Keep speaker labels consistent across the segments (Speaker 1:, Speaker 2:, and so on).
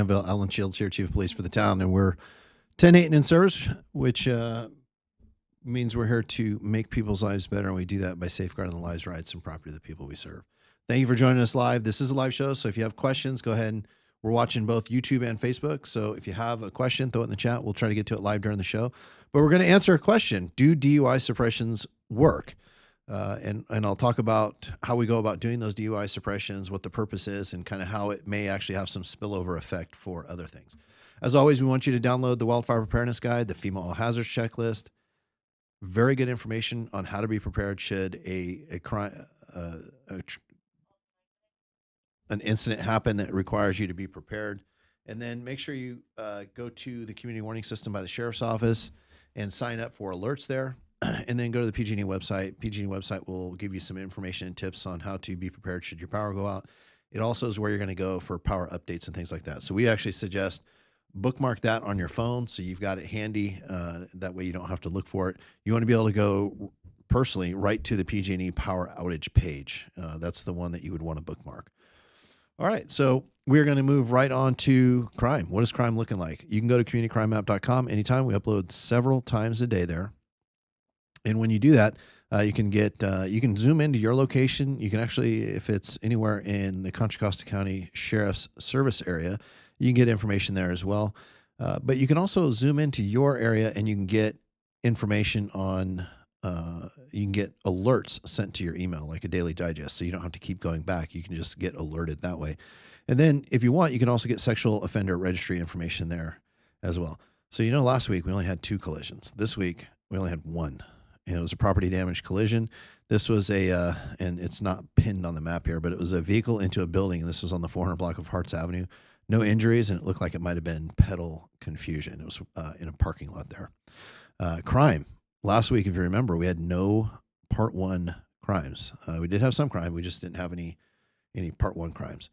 Speaker 1: Danville. Alan Shields here, Chief of Police for the town, and we're 10-8 and in service, which means we're here to make people's lives better, and we do that by safeguarding the lives, rights, and property of the people we serve. Thank you for joining us live. This is a live show, so if you have questions, go ahead. We're watching both YouTube and Facebook, so if you have a question, throw it in the chat. We'll try to get to it live during the show. But we're going to answer a question. Do DUI suppressions work? And I'll talk about how we go about doing those DUI suppressions, what the purpose is, and kind of how it may actually have some spillover effect for other things. As always, we want you to download the Wildfire Preparedness Guide, the FEMA All Hazards Checklist. Very good information on how to be prepared should an incident happen that requires you to be prepared. And then make sure you go to the community warning system by the sheriff's office and sign up for alerts there. And then go to the PG&E website. PG&E website will give you some information and tips on how to be prepared should your power go out. It also is where you're going to go for power updates and things like that. So we actually suggest bookmark that on your phone so you've got it handy. That way you don't have to look for it. You want to be able to go personally right to the PG&E power outage page. That's the one that you would want to bookmark. All right, so we're going to move right on to crime. What is crime looking like? You can go to communitycrimemap.com anytime. We upload several times a day there. And when you do that, you can zoom into your location. You can actually, if it's anywhere in the Contra Costa County Sheriff's Service area, you can get information there as well. But you can also zoom into your area and you can get information on, you can get alerts sent to your email, like a daily digest. So you don't have to keep going back. You can just get alerted that way. And then if you want, you can also get sexual offender registry information there as well. So, last week we only had 2 collisions. This week we only had 1. And it was a property damage collision. This was and it's not pinned on the map here, but it was a vehicle into a building. And this was on the 400 block of Harts Avenue. No injuries, and it looked like it might have been pedal confusion. It was in a parking lot there. Crime. Last week, if you remember, we had no Part 1 crimes. We did have some crime. We just didn't have any Part 1 crimes.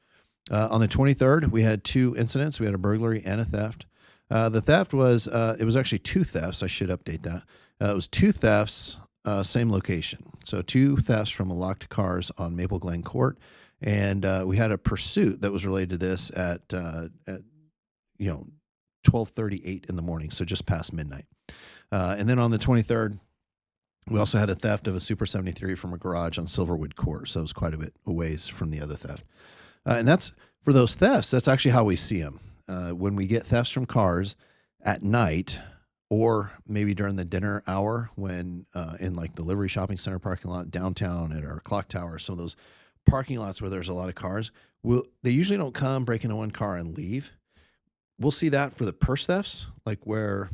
Speaker 1: On the 23rd, we had 2 incidents. We had a burglary and a theft. The theft was, it was actually 2 thefts. I should update that. It was 2 thefts, same location. So 2 thefts from locked cars on Maple Glen Court. And we had a pursuit that was related to this at 12:38 in the morning, so just past midnight. And then on the 23rd, we also had a theft of a Super 73 from a garage on Silverwood Court. So it was quite a bit a ways from the other theft. And that's, for those thefts, that's actually how we see them. When we get thefts from cars at night, or maybe during the dinner hour when in like the Livery Shopping Center parking lot downtown at our clock tower, some of those parking lots where there's a lot of cars, they usually don't come, break into one car and leave. We'll see that for the purse thefts, like where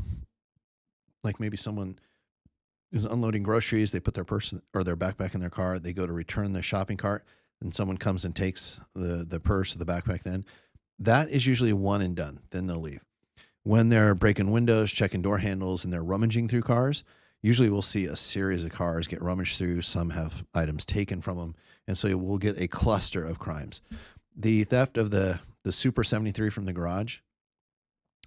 Speaker 1: like maybe someone is unloading groceries, they put their purse or their backpack in their car, they go to return the shopping cart, and someone comes and takes the purse or the backpack then. That is usually one and done. Then they'll leave. When they're breaking windows, checking door handles, and they're rummaging through cars, usually we'll see a series of cars get rummaged through. Some have items taken from them. And so we'll get a cluster of crimes. The theft of the Super 73 from the garage,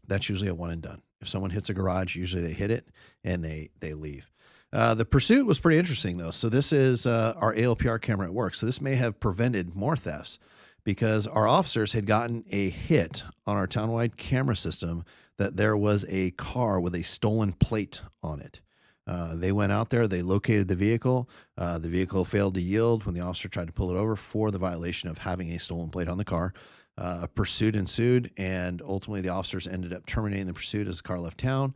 Speaker 1: that's usually a one and done. If someone hits a garage, usually they hit it and they leave. The pursuit was pretty interesting, though. So this is our ALPR camera at work. So this may have prevented more thefts because our officers had gotten a hit on our townwide camera system that there was a car with a stolen plate on it. They went out there, they located the vehicle. The vehicle failed to yield when the officer tried to pull it over for the violation of having a stolen plate on the car. A pursuit ensued, and ultimately the officers ended up terminating the pursuit as the car left town.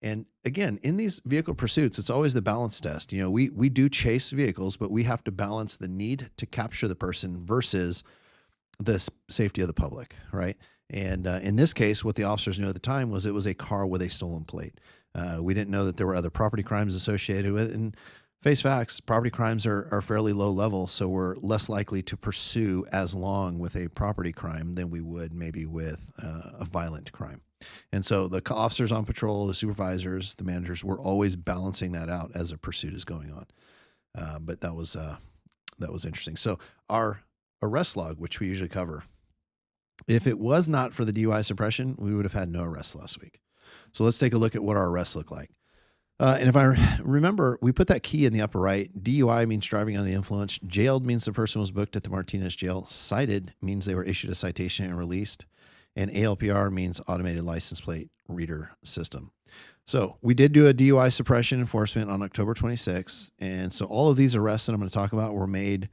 Speaker 1: And again, in these vehicle pursuits, it's always the balance test. We do chase vehicles, but we have to balance the need to capture the person versus the safety of the public, right? And in this case, what the officers knew at the time was it was a car with a stolen plate. We didn't know that there were other property crimes associated with it. And face facts, property crimes are fairly low level, so we're less likely to pursue as long with a property crime than we would maybe with a violent crime. And so the officers on patrol, the supervisors, the managers, were always balancing that out as a pursuit is going on. But that was interesting. So our arrest log, which we usually cover, if it was not for the DUI suppression, we would have had no arrests last week. So let's take a look at what our arrests look like. And if I remember, we put that key in the upper right. DUI means driving under the influence. Jailed means the person was booked at the Martinez jail. Cited means they were issued a citation and released. and ALPR means Automated License Plate Reader System. So we did do a DUI suppression enforcement on October 26th, and so all of these arrests that I'm going to talk about were made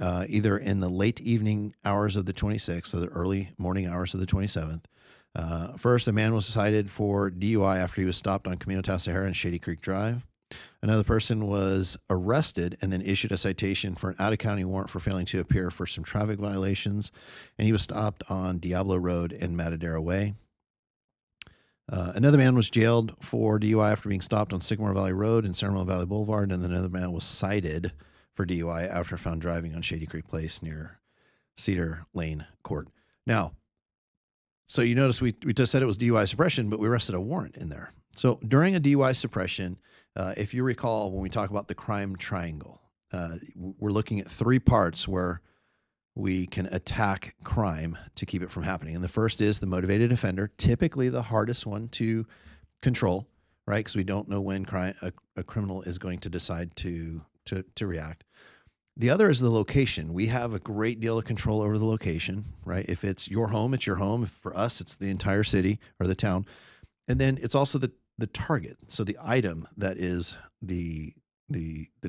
Speaker 1: either in the late evening hours of the 26th, so the early morning hours of the 27th. First, a man was cited for DUI after he was stopped on Camino Tasajara and Shady Creek Drive. Another person was arrested and then issued a citation for an out-of-county warrant for failing to appear for some traffic violations, and he was stopped on Diablo Road and Matadero Way. Another man was jailed for DUI after being stopped on Sycamore Valley Road and Seminole Valley Boulevard, and then another man was cited for DUI after found driving on Shady Creek Place near Cedar Lane Court. Now, so you notice we just said it was DUI suppression, but we arrested a warrant in there. So during a DUI suppression, if you recall, when we talk about the crime triangle, we're looking at three parts where we can attack crime to keep it from happening. And the first is the motivated offender, typically the hardest one to control, right? Because we don't know when a criminal is going to decide to react. The other is the location. We have a great deal of control over the location, right? If it's your home, it's your home. If for us, it's the entire city or the town. And then it's also the target. So the item that is the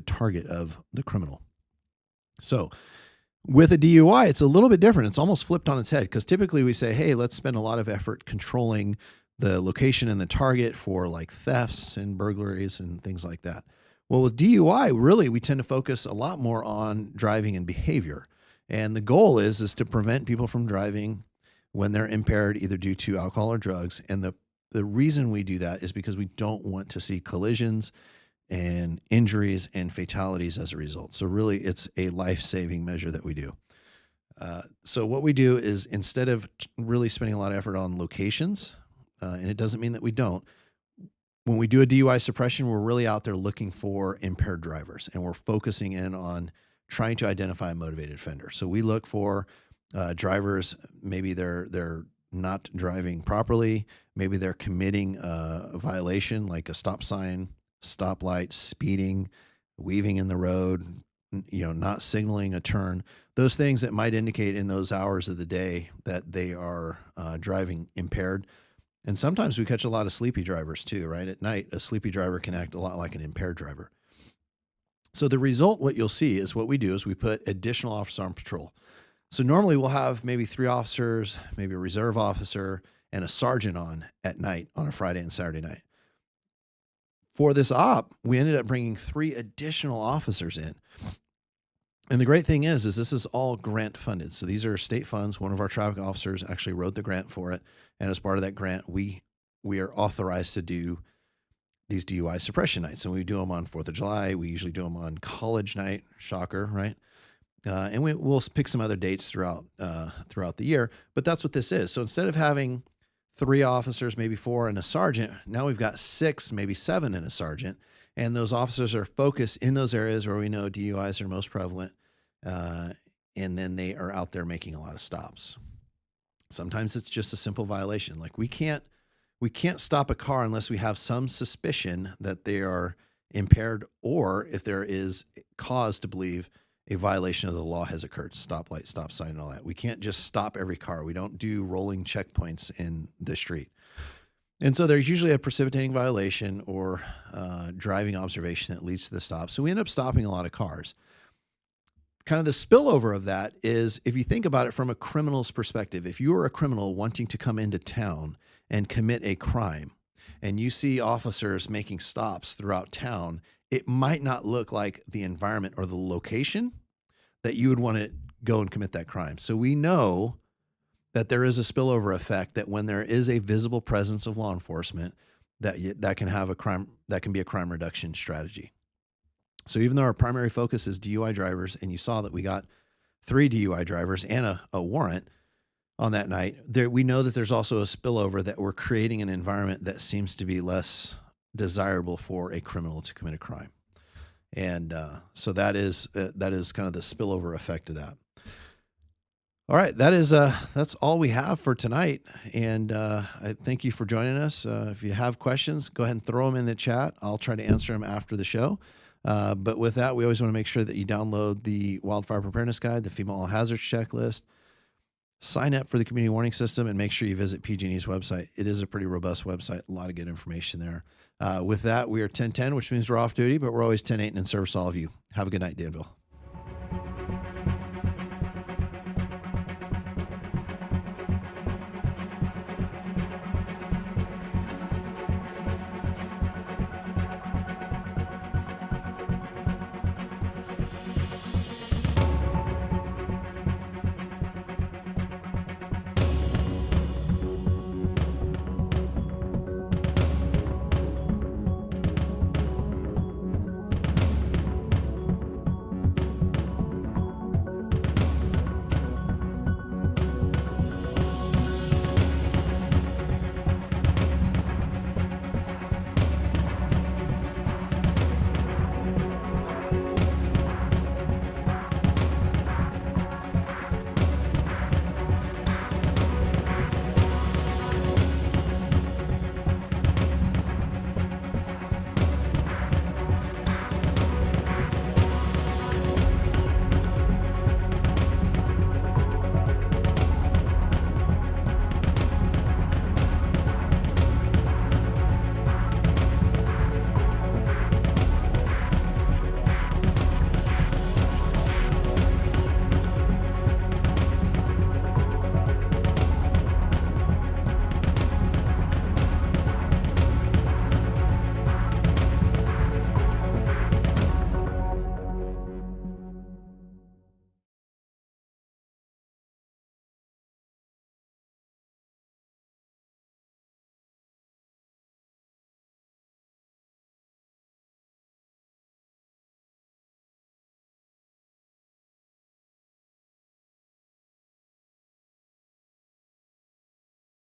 Speaker 1: target of the criminal. So with a DUI, it's a little bit different. It's almost flipped on its head, because typically we say, hey, let's spend a lot of effort controlling the location and the target for like thefts and burglaries and things like that. Well, with DUI, really, we tend to focus a lot more on driving and behavior. And the goal is to prevent people from driving when they're impaired, either due to alcohol or drugs. And the reason we do that is because we don't want to see collisions and injuries and fatalities as a result. So really, it's a life-saving measure that we do. So what we do is, instead of really spending a lot of effort on locations, and it doesn't mean that we don't, when we do a DUI suppression, we're really out there looking for impaired drivers, and we're focusing in on trying to identify a motivated offender. So we look for drivers, maybe they're not driving properly, maybe they're committing a violation like a stop sign, stoplight, speeding, weaving in the road, not signaling a turn, those things that might indicate in those hours of the day that they are driving impaired. And sometimes we catch a lot of sleepy drivers too, right? At night, a sleepy driver can act a lot like an impaired driver. So the result, what you'll see is, what we do is we put additional officers on patrol. So normally we'll have maybe 3 officers, maybe a reserve officer, and a sergeant on at night on a Friday and Saturday night. For this op, we ended up bringing 3 additional officers in. And the great thing is this is all grant funded. So these are state funds. One of our traffic officers actually wrote the grant for it. And as part of that grant, we are authorized to do these DUI suppression nights. And we do them on 4th of July. We usually do them on college night. Shocker, right? And we'll pick some other dates throughout the year. But that's what this is. So instead of having 3 officers, maybe 4, and a sergeant, now we've got 6, maybe 7, and a sergeant. And those officers are focused in those areas where we know DUIs are most prevalent. And then they are out there making a lot of stops. Sometimes it's just a simple violation. Like we can't stop a car unless we have some suspicion that they are impaired, or if there is cause to believe a violation of the law has occurred. Stoplight, stop sign, and all that. We can't just stop every car. We don't do rolling checkpoints in the street. And so there's usually a precipitating violation or driving observation that leads to the stop. So we end up stopping a lot of cars. Kind of the spillover of that is, if you think about it from a criminal's perspective, if you are a criminal wanting to come into town and commit a crime, and you see officers making stops throughout town, it might not look like the environment or the location that you would want to go and commit that crime. So we know that there is a spillover effect, that when there is a visible presence of law enforcement, that can have that can be a crime reduction strategy. So even though our primary focus is DUI drivers, and you saw that we got 3 DUI drivers and a warrant on that night, we know that there's also a spillover, that we're creating an environment that seems to be less desirable for a criminal to commit a crime. And so that is kind of the spillover effect of that. All right, that's all we have for tonight. And I thank you for joining us. If you have questions, go ahead and throw them in the chat. I'll try to answer them after the show. But with that, we always want to make sure that you download the Wildfire Preparedness Guide, the FEMA All Hazards Checklist, sign up for the community warning system and make sure you visit PG&E's website. It is a pretty robust website, a lot of good information there. With that, we are 10:10, which means we're off duty, but we're always 10:08 and in service to all of you. Have a good night, Danville.